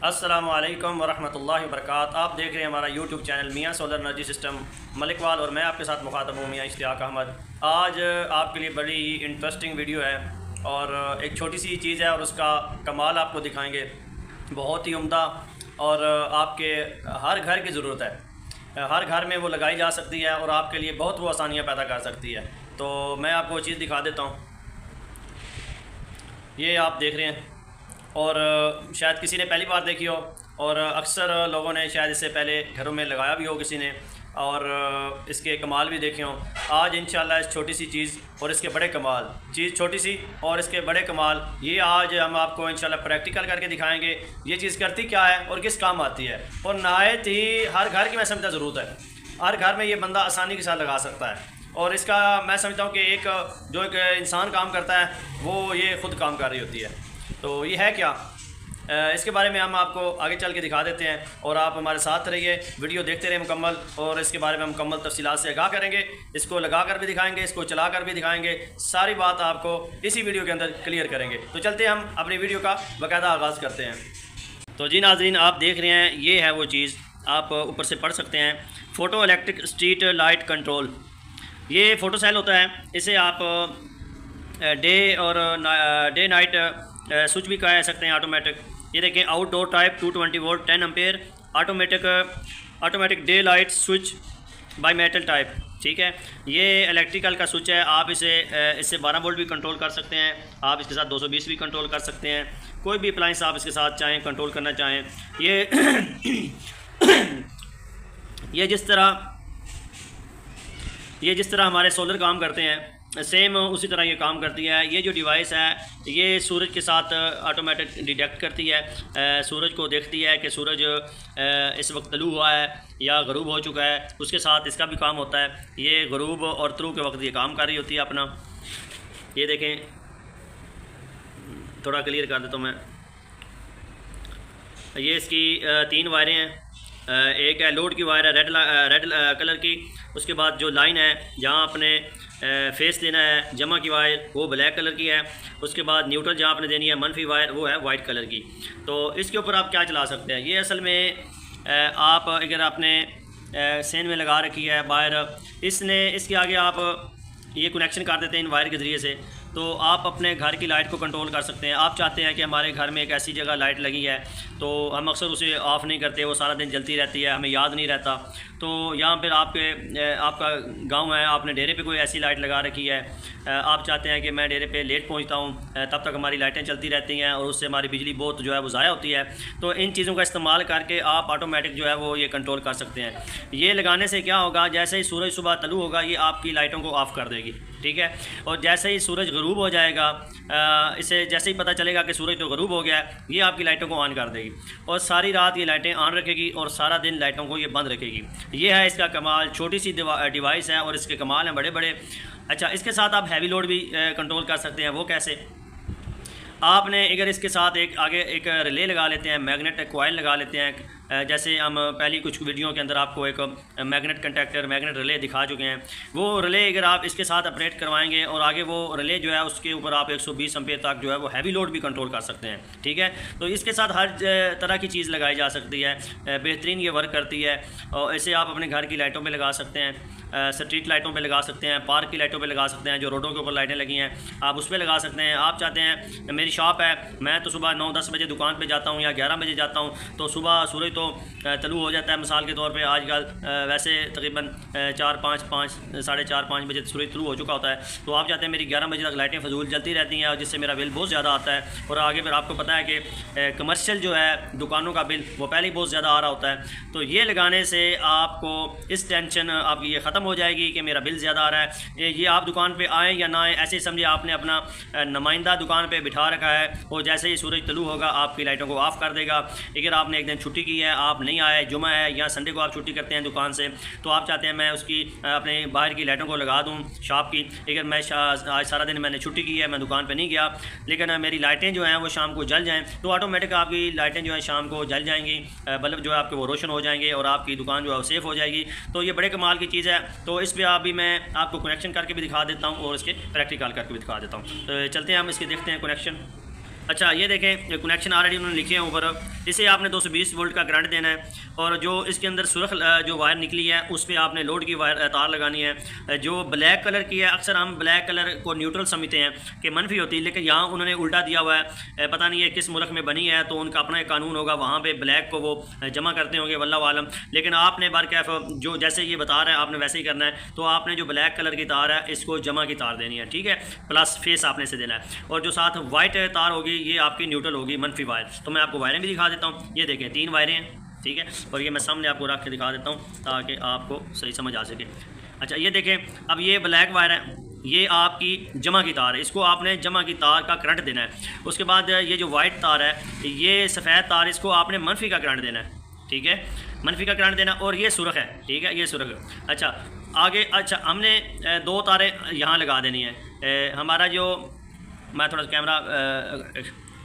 अस्सलामुअलैकुम वरहमतुल्लाहि वबरकातुहू। आप देख रहे हैं हमारा यूट्यूब चैनल मियाँ सोलर एनर्जी सिस्टम मलिकवाल और मैं आपके साथ मुखातब हूँ मियाँ इश्तियाक अहमद। आज आपके लिए बड़ी ही इंटरेस्टिंग वीडियो है और एक छोटी सी चीज़ है और उसका कमाल आपको दिखाएंगे। बहुत ही उम्दा और आपके हर घर की ज़रूरत है, हर घर में वो लगाई जा सकती है और आपके लिए बहुत वो आसानियाँ पैदा कर सकती है। तो मैं आपको वो चीज़ दिखा देता हूँ। ये आप देख रहे हैं और शायद किसी ने पहली बार देखी हो और अक्सर लोगों ने शायद इससे पहले घरों में लगाया भी हो किसी ने और इसके कमाल भी देखे हों। आज इंशाल्लाह इस छोटी सी चीज़ और इसके बड़े कमाल, चीज़ छोटी सी और इसके बड़े कमाल, ये आज हम आपको इंशाल्लाह प्रैक्टिकल करके दिखाएंगे। ये चीज़ करती क्या है और किस काम आती है और नहायत ही हर घर की मैं समझता ज़रूरत है। हर घर में ये बंदा आसानी के साथ लगा सकता है और इसका मैं समझता हूँ कि एक जो एक इंसान काम करता है वो ये ख़ुद काम कर रही होती है। तो ये है क्या, इसके बारे में हम आपको आगे चल के दिखा देते हैं और आप हमारे साथ रहिए, वीडियो देखते रहिए मुकम्मल और इसके बारे में हम मुकम्मल तफसीलात से आगाह करेंगे। इसको लगा कर भी दिखाएंगे, इसको चला कर भी दिखाएंगे, सारी बात आपको इसी वीडियो के अंदर क्लियर करेंगे। तो चलते हैं हम अपनी वीडियो का बाकायदा आगाज़ करते हैं। तो जी नाज़रीन, आप देख रहे हैं ये है वो चीज़, आप ऊपर से पढ़ सकते हैं, photo electric street light control. ये फ़ोटो सेल होता है, इसे आप डे नाइट स्विच भी कह सकते हैं, ऑटोमेटिक। ये देखें, outdoor type 220 volt 10 ampere automatic day light switch by metal type. ठीक है, ये इलेक्ट्रिकल का स्विच है। आप इससे 12 वोल्ट भी कंट्रोल कर सकते हैं, आप इसके साथ 220 भी कंट्रोल कर सकते हैं, कोई भी अप्लाइंस आप इसके साथ चाहें कंट्रोल करना चाहें। ये जिस तरह हमारे सोलर काम करते हैं सेम उसी तरह ये काम करती है। ये जो डिवाइस है ये सूरज के साथ ऑटोमेटिक डिटेक्ट करती है, सूरज को देखती है कि सूरज इस वक्त तलू हुआ है या गरूब हो चुका है, उसके साथ इसका भी काम होता है। ये गरूब और तलू के वक्त ये काम कर रही होती है अपना। ये देखें, थोड़ा क्लियर कर देता हूँ मैं। ये इसकी 3 वायरें हैं, एक है लोड की वायर है रेड कलर की, उसके बाद जो लाइन है जहाँ अपने फेस देना है जमा की वायर वो ब्लैक कलर की है, उसके बाद न्यूट्रल जहाँ आपने देनी है मनफी वायर वो है वाइट कलर की। तो इसके ऊपर आप क्या चला सकते हैं, ये असल में आप अगर आपने सेन में लगा रखी है वायर, इसके आगे आप ये कनेक्शन कर देते हैं इन वायर के ज़रिए से, तो आप अपने घर की लाइट को कंट्रोल कर सकते हैं। आप चाहते हैं कि हमारे घर में एक ऐसी जगह लाइट लगी है तो हम अक्सर उसे ऑफ़ नहीं करते, वो सारा दिन जलती रहती है, हमें याद नहीं रहता। तो यहाँ पर आपका गांव है, आपने डेरे पे कोई ऐसी लाइट लगा रखी है, आप चाहते हैं कि मैं डेरे पे लेट पहुँचता हूँ, तब तक हमारी लाइटें चलती रहती हैं और उससे हमारी बिजली बहुत जो है वो ज़ाया होती है। तो इन चीज़ों का इस्तेमाल करके आप ऑटोमेटिक जो है वो ये कंट्रोल कर सकते हैं। ये लगाने से क्या होगा, जैसे ही सूरज सुबह तलू होगा ये आपकी लाइटों को ऑफ़ कर देगी। ठीक है, और जैसे ही सूरज गरूब हो जाएगा, इसे जैसे ही पता चलेगा कि सूरज तो गरूब हो गया है, ये आपकी लाइटों को ऑन कर देगी और सारी रात ये लाइटें ऑन रखेगी और सारा दिन लाइटों को ये बंद रखेगी। ये है इसका कमाल। छोटी सी डिवाइस है और इसके कमाल हैं बड़े बड़े। अच्छा, इसके साथ आप हैवी लोड भी कंट्रोल कर सकते हैं। वो कैसे, आपने अगर इसके साथ आगे एक रिले लगा लेते हैं, मैग्नेट कॉइल लगा लेते हैं, जैसे हम पहली कुछ वीडियो के अंदर आपको एक मैग्नेट रिले दिखा चुके हैं। वो रिले अगर आप इसके साथ ऑपरेट करवाएंगे और आगे वो रिले जो है उसके ऊपर आप 120 एम्पीयर तक जो है वो हैवी लोड भी कंट्रोल कर सकते हैं। ठीक है, तो इसके साथ हर तरह की चीज़ लगाई जा सकती है, बेहतरीन ये वर्क करती है। और इसे आप अपने घर की लाइटों पर लगा सकते हैं, स्ट्रीट लाइटों पे लगा सकते हैं, पार्क की लाइटों पे लगा सकते हैं, जो रोडों के ऊपर लाइटें लगी हैं आप उस पर लगा सकते हैं। आप चाहते हैं, मेरी शॉप है, मैं तो सुबह 9-10 बजे दुकान पे जाता हूँ या 11 बजे जाता हूँ, तो सुबह सूरज तो तलू हो जाता है मिसाल के तौर पे। आजकल वैसे तकरीबन 4-5 बजे सूरज तलू हो चुका होता है, तो आप चाहते हैं मेरी 11 बजे तक लाइटें फजूल जलती रहती हैं और जिससे मेरा बिल बहुत ज़्यादा आता है। और आगे फिर आपको पता है कि कमर्शियल जो है दुकानों का बिल वो पहले ही बहुत ज़्यादा आ रहा होता है। तो ये लगाने से आपको इस टेंशन आपकी ये ख़त्म हो जाएगी कि मेरा बिल ज़्यादा आ रहा है। ये आप दुकान पे आएँ या ना आएँ, ऐसे ही समझिए आपने अपना नुमाइंदा दुकान पे बिठा रखा है और जैसे ही सूरज तलू होगा आपकी लाइटों को ऑफ़ कर देगा। अगर आपने एक दिन छुट्टी की है, आप नहीं आए, जुमा है या संडे को आप छुट्टी करते हैं दुकान से, तो आप चाहते हैं मैं उसकी अपने बाहर की लाइटों को लगा दूँ शॉप की। अगर मैं आज सारा दिन मैंने छुट्टी की है, मैं दुकान पर नहीं गया, लेकिन मेरी लाइटें जो हैं वो शाम को जल जाएँ, तो ऑटोमेटिक आपकी लाइटें जो हैं शाम को जल जाएंगी, बल्ब जो है आपके वो रोशन हो जाएंगे और आपकी दुकान जो है वो सेफ़ हो जाएगी। तो ये बड़े कमाल की चीज़ है। तो इस पर अभी मैं आपको कनेक्शन करके भी दिखा देता हूँ और इसके प्रैक्टिकल करके भी दिखा देता हूँ। तो चलते हैं हम इसके देखते हैं कनेक्शन। अच्छा ये देखें कनेक्शन ऑलरेडी उन्होंने लिखे हैं ऊपर। इसे आपने 220 वोल्ट का करंट देना है और जो इसके अंदर सुरख जो वायर निकली है उस पर आपने लोड की वायर तार लगानी है। जो ब्लैक कलर की है, अक्सर हम ब्लैक कलर को न्यूट्रल समझते हैं कि मनफी होती है, लेकिन यहाँ उन्होंने उल्टा दिया हुआ है। पता नहीं है किस मुल्क में बनी है, तो उनका अपना एक कानून होगा, वहाँ पर ब्लैक को वो जमा करते होंगे, वल्लाह आलम। लेकिन आपने बारकैफ जो जैसे ये बता रहा है आपने वैसे ही करना है। तो आपने जो ब्लैक कलर की तार है इसको जमा की तार देनी है, ठीक है, प्लस फेस आपने से देना है। और जो साथ वाइट तार होगी ये आपकी न्यूट्रल होगी, मनफी वायर। तो मैं आपको वायरें भी दिखा देता हूँ। ये देखें 3 वायरें हैं, ठीक है, और ये मैं सामने आपको रख के दिखा देता हूँ ताकि आपको सही समझ आ सके। अच्छा ये देखें, अब ये ब्लैक वायर है, ये आपकी जमा की तार है, इसको आपने जमा की तार का करंट देना है। उसके बाद ये जो वाइट तार है, ये सफ़ेद तार, इसको आपने मनफी का करंट देना है, ठीक है, मनफी का करंट देना। और ये सुरख है, ठीक है, ये सुरख। अच्छा आगे, अच्छा हमने 2 तारें यहाँ लगा देनी है। हमारा जो, मैं थोड़ा सा कैमरा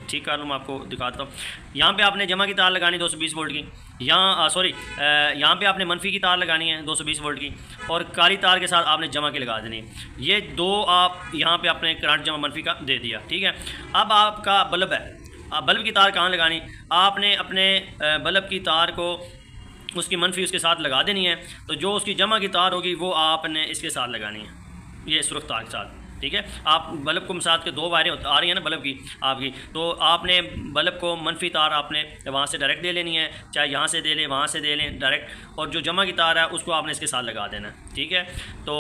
ठीक कर लूँ, मैं आपको दिखा देता हूँ। यहाँ पे आपने जमा की तार लगानी 220 वोल्ट की, यहाँ सॉरी यहाँ पे आपने मनफी की तार लगानी है 220 वोल्ट की, और काली तार के साथ आपने जमा की लगा देनी है। ये 2 आप यहाँ पे आपने करंट जमा मनफी का दे दिया, ठीक है। अब आपका बल्ब है, बल्ब की तार कहाँ लगानी, आपने अपने बल्ब की तार को उसकी मनफी उसके साथ लगा देनी है। तो जो उसकी जमा की तार होगी वो आपने इसके साथ लगानी है, ये सुरख तार के साथ, ठीक है। आप बल्ब को साथ के 2 वायरें आ रही हैं ना बल्ब की आपकी, तो आपने बल्ब को मनफी तार आपने वहाँ से डायरेक्ट दे लेनी है, चाहे यहाँ से दे लें, वहाँ से दे लें डायरेक्ट। और जो जमा की तार है उसको आपने इसके साथ लगा देना है, ठीक है। तो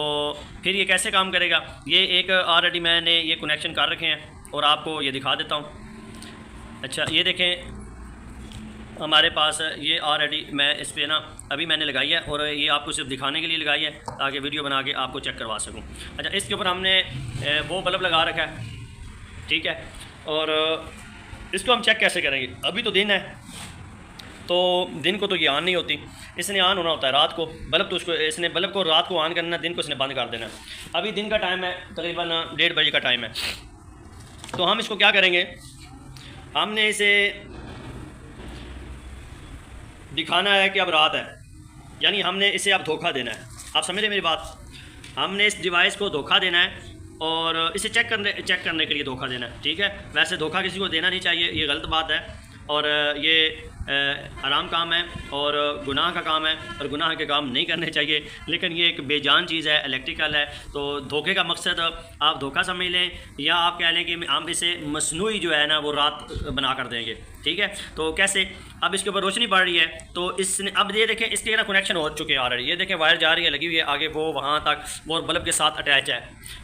फिर ये कैसे काम करेगा, ये एक ऑलरेडी मैंने ये कनेक्शन कर रखे हैं और आपको ये दिखा देता हूँ। अच्छा ये देखें, हमारे पास ये ऑलरेडी मैं इस पर ना अभी मैंने लगाई है, और ये आपको सिर्फ दिखाने के लिए लगाई है ताकि वीडियो बना के आपको चेक करवा सकूं। अच्छा इसके ऊपर हमने वो बल्ब लगा रखा है, ठीक है, और इसको हम चेक कैसे करेंगे। अभी तो दिन है, तो दिन को तो ये ऑन नहीं होती, इसने ऑन होना होता है रात को। बल्ब तो उसको इसने बल्ब को रात को ऑन करना, दिन को इसने बंद कर देना। अभी दिन का टाइम है, तकरीबन 1:30 बजे का टाइम है। तो हम इसको क्या करेंगे, हमने इसे दिखाना है कि अब रात है, यानी हमने इसे अब धोखा देना है। आप समझ रहे मेरी बात, हमने इस डिवाइस को धोखा देना है और इसे चेक करने के लिए धोखा देना है, ठीक है। वैसे धोखा किसी को देना नहीं चाहिए, ये गलत बात है, और ये हराम काम है और गुनाह का काम है, और गुनाह के काम नहीं करने चाहिए। लेकिन ये एक बेजान चीज़ है, इलेक्ट्रिकल है, तो धोखे का मकसद आप धोखा समझ लें, या आप कह लें कि हम इसे मसनूई जो है ना वो रात बना कर देंगे, ठीक है। तो कैसे, अब इसके ऊपर रोशनी पड़ रही है, तो इसने अब ये देखें इसके ना कनेक्शन हो चुके हैं ऑलरेडी। ये देखें वायर जा रही है, लगी हुई है आगे, वो वहाँ तक वो बल्ब के साथ अटैच है।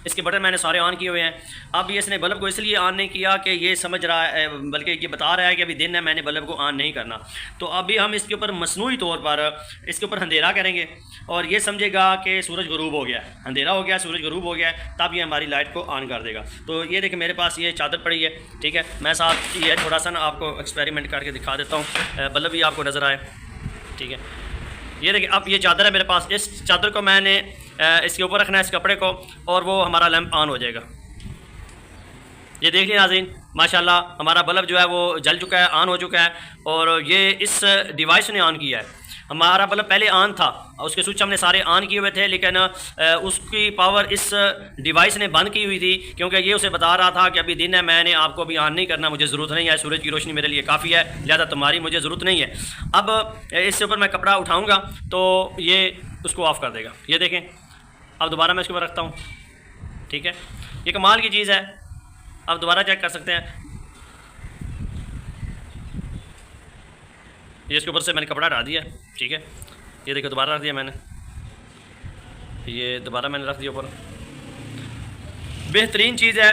इसके बटन मैंने सारे ऑन किए हुए हैं। अब ये इसने बल्ब को इसलिए ऑन नहीं किया कि ये समझ रहा है, बल्कि ये बता रहा है कि अभी दिन है, मैंने बल्ब को ऑन नहीं करना। तो अभी हम इसके ऊपर मसनूई तौर पर इसके ऊपर अंधेरा करेंगे, और ये समझेगा कि सूरज गुरूब हो गया, अंधेरा हो गया, सूरज गुरूब हो गया, तब ये हमारी लाइट को ऑन कर देगा। तो ये देखें मेरे पास ये चादर पड़ी है, ठीक है। मैं साथ ये थोड़ा सा ना आपको एक्सपेरिमेंट करके दिखा देता हूँ, बल्ब भी आपको नज़र आए, ठीक है। ये देखिए अब ये चादर है मेरे पास, इस चादर को मैंने इसके ऊपर रखना है, इस कपड़े को, और वो हमारा लैंप ऑन हो जाएगा। ये देख लीजिए नाज़रीन, माशाल्लाह हमारा बल्ब जो है वो जल चुका है, ऑन हो चुका है, और ये इस डिवाइस ने ऑन किया है। हमारा बल्ब पहले ऑन था, उसके स्विच हमने सारे ऑन किए हुए थे, लेकिन उसकी पावर इस डिवाइस ने बंद की हुई थी, क्योंकि ये उसे बता रहा था कि अभी दिन है, मैंने आपको अभी ऑन नहीं करना, मुझे ज़रूरत नहीं है, सूरज की रोशनी मेरे लिए काफ़ी है, लिहाजा तुम्हारी मुझे ज़रूरत नहीं है। अब इससे ऊपर मैं कपड़ा उठाऊँगा तो ये उसको ऑफ़ कर देगा। ये देखें, अब दोबारा मैं इसके ऊपर रखता हूँ, ठीक है। ये कमाल की चीज़ है, अब दोबारा चेक कर सकते हैं। ये इसके ऊपर से मैंने कपड़ा हटा दिया, ठीक है। ये देखो दोबारा रख दिया मैंने, ये दोबारा मैंने रख दिया ऊपर। बेहतरीन चीज़ है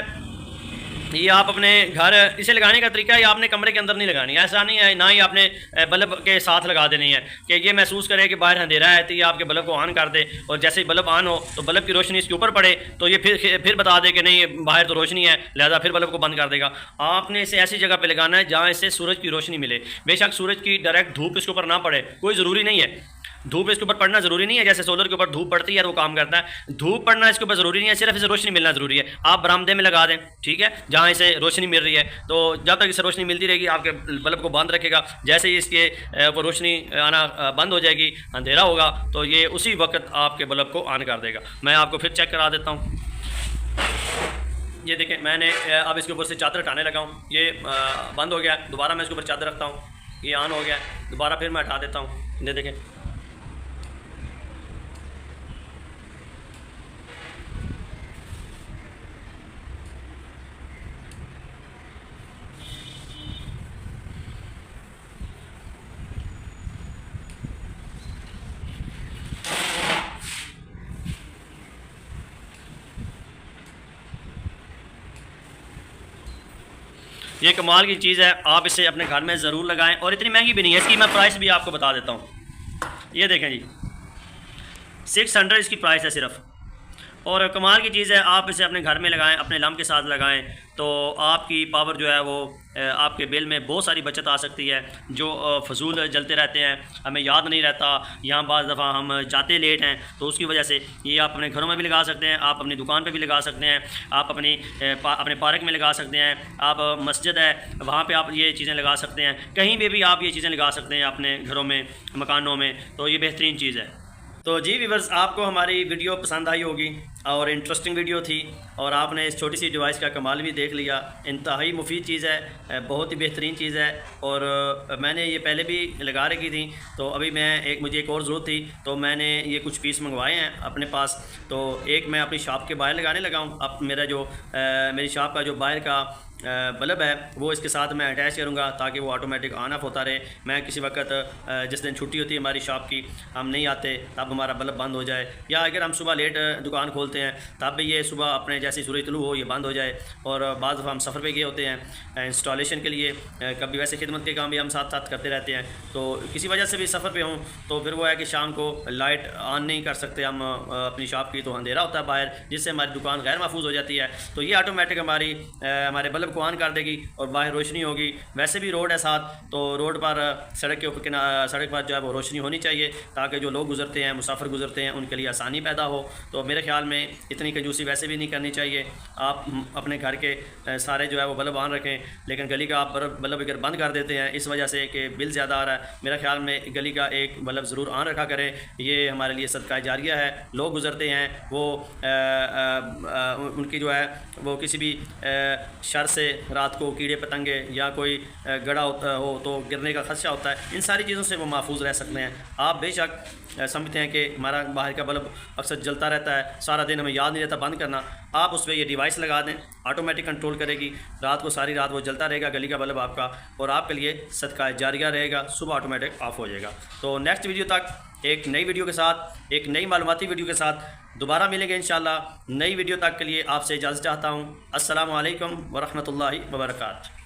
ये। आप अपने घर इसे लगाने का तरीका है, आपने कमरे के अंदर नहीं लगानी, ऐसा नहीं है, ना ही आपने बल्ब के साथ लगा देनी है कि ये महसूस करे कि बाहर अंधेरा है तो ये आपके बल्ब को ऑन कर दे, और जैसे ही बल्ब ऑन हो तो बल्ब की रोशनी इसके ऊपर पड़े तो ये फिर बता दे कि नहीं बाहर तो रोशनी है, लिहाजा फिर बल्ब को बंद कर देगा। आपने इसे ऐसी जगह पर लगाना है जहाँ इससे सूरज की रोशनी मिले। बेशक सूरज की डायरेक्ट धूप इसके ऊपर ना पड़े, कोई ज़रूरी नहीं है, धूप इसके ऊपर पड़ना ज़रूरी नहीं है, जैसे सोलर के ऊपर धूप पड़ती है तो वो काम करता है, धूप पड़ना इसके ऊपर ज़रूरी नहीं है, सिर्फ इसे रोशनी मिलना ज़रूरी है। आप बरामदे में लगा दें, ठीक है, जहाँ इसे रोशनी मिल रही है, तो जब तक इसे रोशनी मिलती रहेगी आपके बल्ब को बंद रखेगा। जैसे ही इसके वो रोशनी आना बंद हो जाएगी, अंधेरा होगा, तो ये उसी वक्त आपके बल्ब को ऑन कर देगा। मैं आपको फिर चेक करा देता हूँ। ये देखें, मैंने अब इसके ऊपर से चादर हटाने लगा हूँ। ये बंद हो गया, दोबारा मैं इसके ऊपर चादर रखता हूँ, ये ऑन हो गया, दोबारा फिर मैं हटा देता हूँ। ये देखें, ये कमाल की चीज़ है, आप इसे अपने घर में ज़रूर लगाएं और इतनी महंगी भी नहीं है। इसकी मैं प्राइस भी आपको बता देता हूँ। ये देखें जी, 600 इसकी प्राइस है सिर्फ। और कमाल की चीज़ है, आप इसे अपने घर में लगाएं, अपने लम्ब के साथ लगाएं तो आपकी पावर जो है वो आपके बिल में बहुत सारी बचत आ सकती है। जो फजूल जलते रहते हैं, हमें याद नहीं रहता, यहाँ बाज़ दफ़ा हम जाते लेट हैं, तो उसकी वजह से ये आप अपने घरों में भी लगा सकते हैं, आप अपनी दुकान पे भी लगा सकते हैं, आप अपने पार्क में लगा सकते हैं, आप मस्जिद है वहाँ पे आप ये चीज़ें लगा सकते हैं, कहीं भी आप ये चीज़ें लगा सकते हैं अपने घरों में, मकानों में। तो ये बेहतरीन चीज़ है। तो जी व्यूअर्स, आपको हमारी वीडियो पसंद आई होगी और इंटरेस्टिंग वीडियो थी और आपने इस छोटी सी डिवाइस का कमाल भी देख लिया। इंतहाई मुफीद चीज़ है, बहुत ही बेहतरीन चीज़ है और मैंने ये पहले भी लगा रखी थी, तो अभी मुझे एक और ज़रूरत थी तो मैंने ये कुछ पीस मंगवाए हैं अपने पास। तो एक मैं अपनी शॉप के बाहर लगाने लगा हूँ। अब मेरी शॉप का जो बाहर का बल्ब है वो इसके साथ मैं अटैच करूँगा ताकि वो ऑटोमेटिक ऑन ऑफ होता रहे। मैं किसी वक्त जिस दिन छुट्टी होती है हमारी शॉप की, हम नहीं आते, तब हमारा बल्ब बंद हो जाए, या अगर हम सुबह लेट दुकान खोलते हैं तब भी ये सुबह अपने जैसी सूरज तुलू हो ये बंद हो जाए। और बाद दफ़ा हम सफ़र पे गए होते हैं इंस्टॉलेशन के लिए, कभी वैसे खिदमत के काम भी हम साथ साथ करते रहते हैं, तो किसी वजह से भी सफ़र पे हों तो फिर वो है कि शाम को लाइट ऑन नहीं कर सकते हम अपनी शॉप की, तो अंधेरा होता है बाहर, जिससे हमारी दुकान गैर महफूज हो जाती है। तो ये ऑटोमेटिक हमारे बल्ब को ऑन कर देगी और बाहर रोशनी होगी। वैसे भी रोड है साथ, तो रोड पर सड़क के ऊपर सड़क पर जो है वो रोशनी होनी चाहिए ताकि जो लोग गुजरते हैं, मुसाफिर गुजरते हैं, उनके लिए आसानी पैदा हो। तो मेरे ख्याल में इतनी कंजूसी वैसे भी नहीं करनी चाहिए। आप अपने घर के सारे जो है वो बल्ब ऑन रखें, लेकिन गली का आप बल्ब अगर बंद कर देते हैं इस वजह से कि बिल ज़्यादा आ रहा है, मेरा ख्याल में गली का एक बल्ब ज़रूर ऑन रखा करें। ये हमारे लिए सदका जारिया है। लोग गुजरते हैं, वो उनकी जो है वो किसी भी शर से रात को कीड़े पतंगे या कोई गड़ा हो तो गिरने का खदशा होता है, इन सारी चीज़ों से वो महफूज रह सकते हैं। आप बेशक समझते हैं कि हमारा बाहर का बल्ब अक्सर जलता रहता है, सारा दिन हमें याद नहीं रहता बंद करना, आप उस पर ये डिवाइस लगा दें, ऑटोमेटिक कंट्रोल करेगी, रात को सारी रात वो जलता रहेगा गली का बल्ब आपका, और आपके लिए सदका जारिया रहेगा, सुबह ऑटोमेटिक ऑफ हो जाएगा। तो नेक्स्ट वीडियो तक एक नई वीडियो के साथ, एक नई मालूमाती वीडियो के साथ दोबारा मिलेंगे इंशाल्लाह। नई वीडियो तक के लिए आपसे इजाज़त चाहता हूँ। अस्सलामु अलैकुम वरहमतुल्लाहि वबरकातुहू।